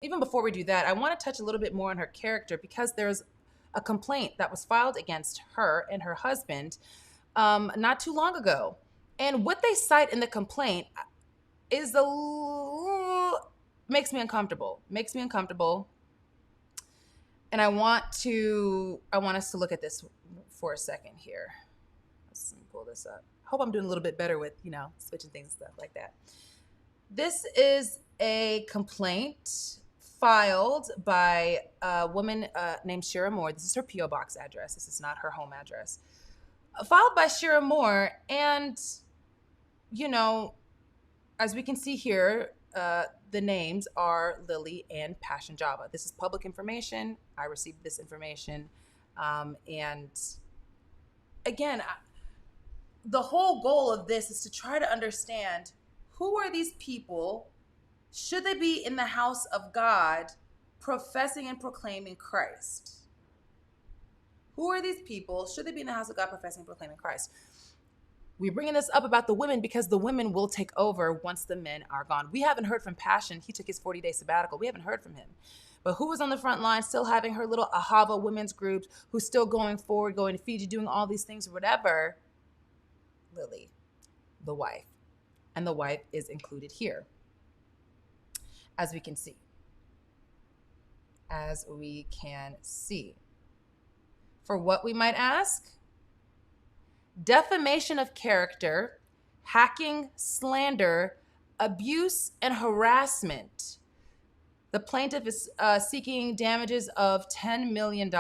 even before we do that, I want to touch a little bit more on her character because there's a complaint that was filed against her and her husband not too long ago. And what they cite in the complaint is makes me uncomfortable. Makes me uncomfortable. And I want us to look at this for a second here. Let's pull this up. Hope I'm doing a little bit better with, switching things and stuff like that. This is a complaint filed by a woman named Shira Moore. This is her P.O. Box address. This is not her home address. Filed by Shira Moore. And, as we can see here, the names are Lily and Passion Java. This is public information. I received this information. And again, the whole goal of this is to try to understand who are these people? Should they be in the house of God professing and proclaiming Christ? Who are these people? Should they be in the house of God professing and proclaiming Christ? We're bringing this up about the women because the women will take over once the men are gone. We haven't heard from Passion. He took his 40-day sabbatical. We haven't heard from him. But who was on the front line, still having her little Ahava women's group, who's still going forward, going to Fiji, doing all these things or whatever? Lily, the wife. And the wife is included here, as we can see. For what we might ask? Defamation of character, hacking, slander, abuse, and harassment. The plaintiff is seeking damages of $10 million.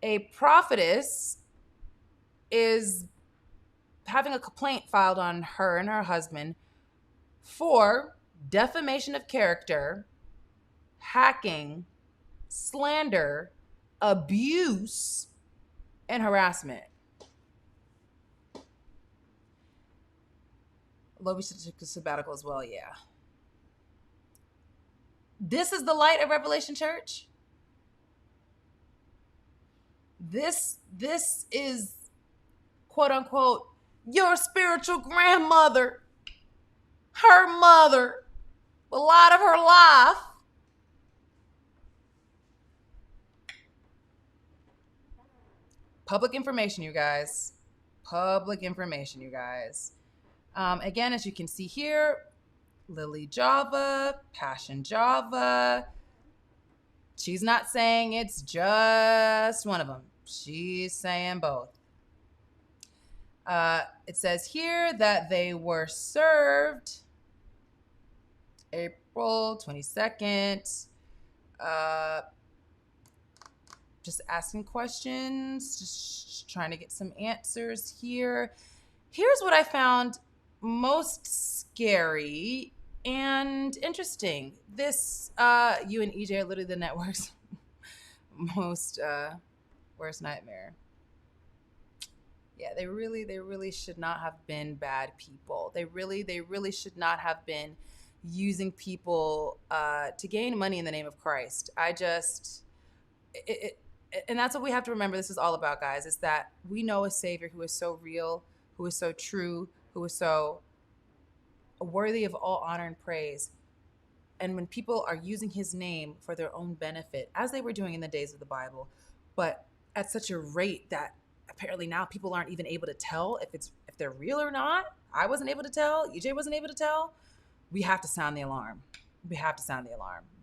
A prophetess is having a complaint filed on her and her husband for defamation of character, hacking, slander, abuse, and harassment. Love, we should take a sabbatical as well, yeah. This is the light of Revelation Church. This is, quote unquote, your spiritual grandmother, her mother, the light of her life. Public information, you guys. Public information, you guys. Again, as you can see here, Lily Java, Passion Java. She's not saying it's just one of them. She's saying both. It says here that they were served April 22nd. Just asking questions, just trying to get some answers here. Here's what I found most scary and interesting. This, you and EJ are literally the network's most worst nightmare. Yeah, they really should not have been bad people. They really should not have been using people to gain money in the name of Christ. And that's what we have to remember this is all about, guys, is that we know a Savior who is so real, who is so true, who is so worthy of all honor and praise. And when people are using his name for their own benefit, as they were doing in the days of the Bible, but at such a rate that apparently now people aren't even able to tell if they're real or not. I wasn't able to tell. EJ wasn't able to tell. We have to sound the alarm.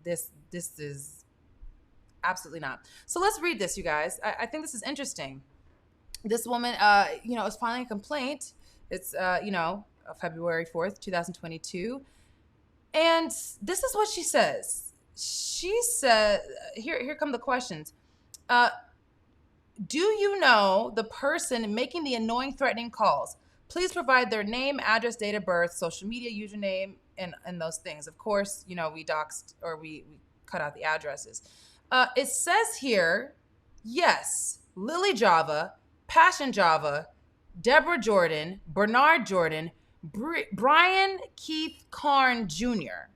This is absolutely not. So let's read this, you guys. I think this is interesting. This woman, is filing a complaint. It's, February 4th, 2022. And this is what she says. She said, here come the questions. Do you know the person making the annoying, threatening calls? Please provide their name, address, date of birth, social media username, and those things. Of course, we doxed or we cut out the addresses. It says here, yes, Lily Java, Passion Java, Deborah Jordan, Bernard Jordan, Brian Keith Karn Jr.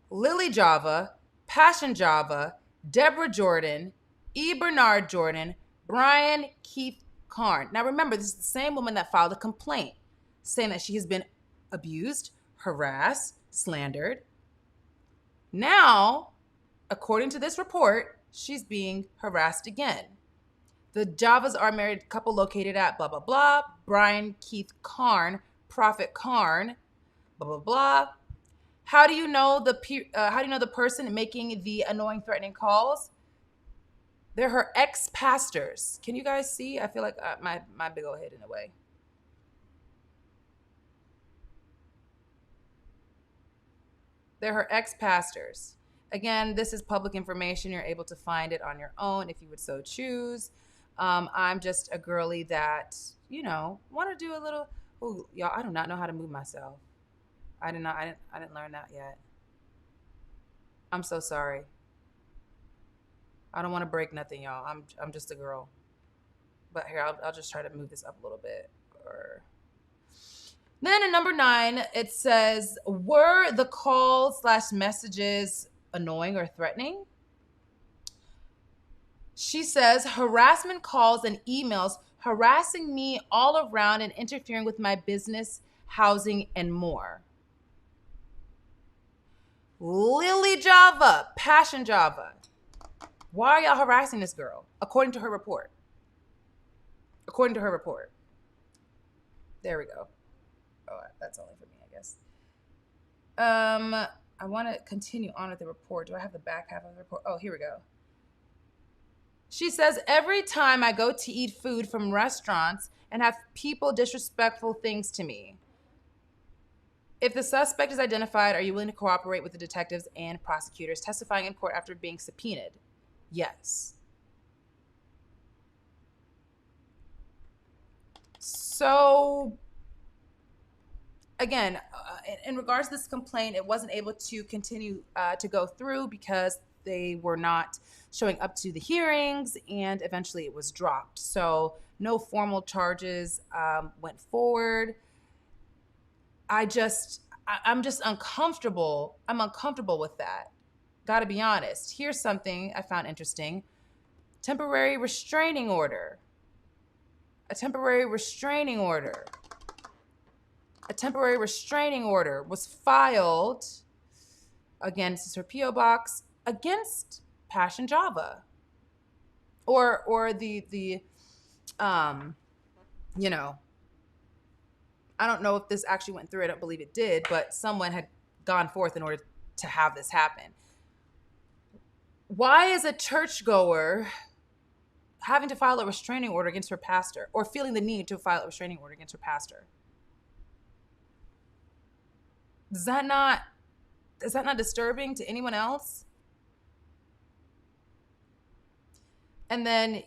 Lily Java, Passion Java, Deborah Jordan, E. Bernard Jordan, Brian Keith Karn. Now remember, this is the same woman that filed a complaint saying that she has been abused, harassed, slandered. Now, according to this report, she's being harassed again. The Javas are a married couple located at blah, blah, blah. Brian Keith Karn, Prophet Karn, blah, blah, blah. How do you know the person making the annoying, threatening calls? They're her ex-pastors. Can you guys see? I feel like my big old head in a way. They're her ex-pastors. Again, this is public information. You're able to find it on your own if you would so choose. I'm just a girly that, want to do a little. Oh, y'all, I do not know how to move myself. I didn't learn that yet. I'm so sorry. I don't want to break nothing, y'all. I'm just a girl. But here, I'll just try to move this up a little bit. Then in number 9, it says, were the calls/messages annoying or threatening? She says, harassment calls and emails harassing me all around and interfering with my business, housing, and more. Lily Java, Passion Java. Why are y'all harassing this girl? According to her report. There we go. Oh, that's only for me, I guess. I want to continue on with the report. Do I have the back half of the report? Oh, here we go. She says, every time I go to eat food from restaurants and have people disrespectful things to me. If the suspect is identified, are you willing to cooperate with the detectives and prosecutors testifying in court after being subpoenaed? Yes. So, again, in regards to this complaint, it wasn't able to continue to go through because they were not showing up to the hearings, and eventually it was dropped. So no formal charges went forward. I'm just uncomfortable. I'm uncomfortable with that. Gotta be honest. Here's something I found interesting. Temporary restraining order. A temporary restraining order was filed, again, this is her P.O. box, against Passion Java. Or the I don't know if this actually went through. I don't believe it did, but someone had gone forth in order to have this happen. Why is a churchgoer having to file a restraining order against her pastor, or feeling the need to file a restraining order against her pastor? Is that not disturbing to anyone else? And then,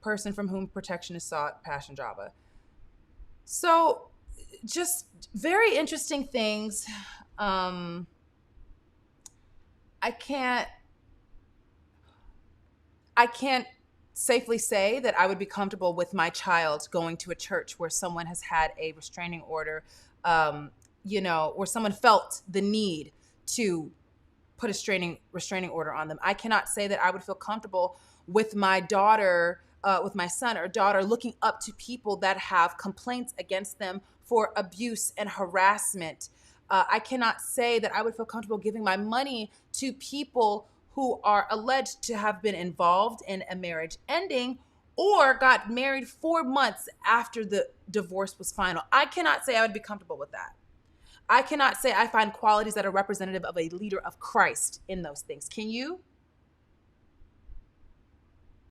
person from whom protection is sought, Passion Java. So just very interesting things. I can't safely say that I would be comfortable with my child going to a church where someone has had a restraining order, where someone felt the need to put a restraining order on them. I cannot say that I would feel comfortable with my daughter, with my son or daughter, looking up to people that have complaints against them for abuse and harassment. I cannot say that I would feel comfortable giving my money to people who are alleged to have been involved in a marriage ending or got married 4 months after the divorce was final. I cannot say I would be comfortable with that. I cannot say I find qualities that are representative of a leader of Christ in those things. Can you?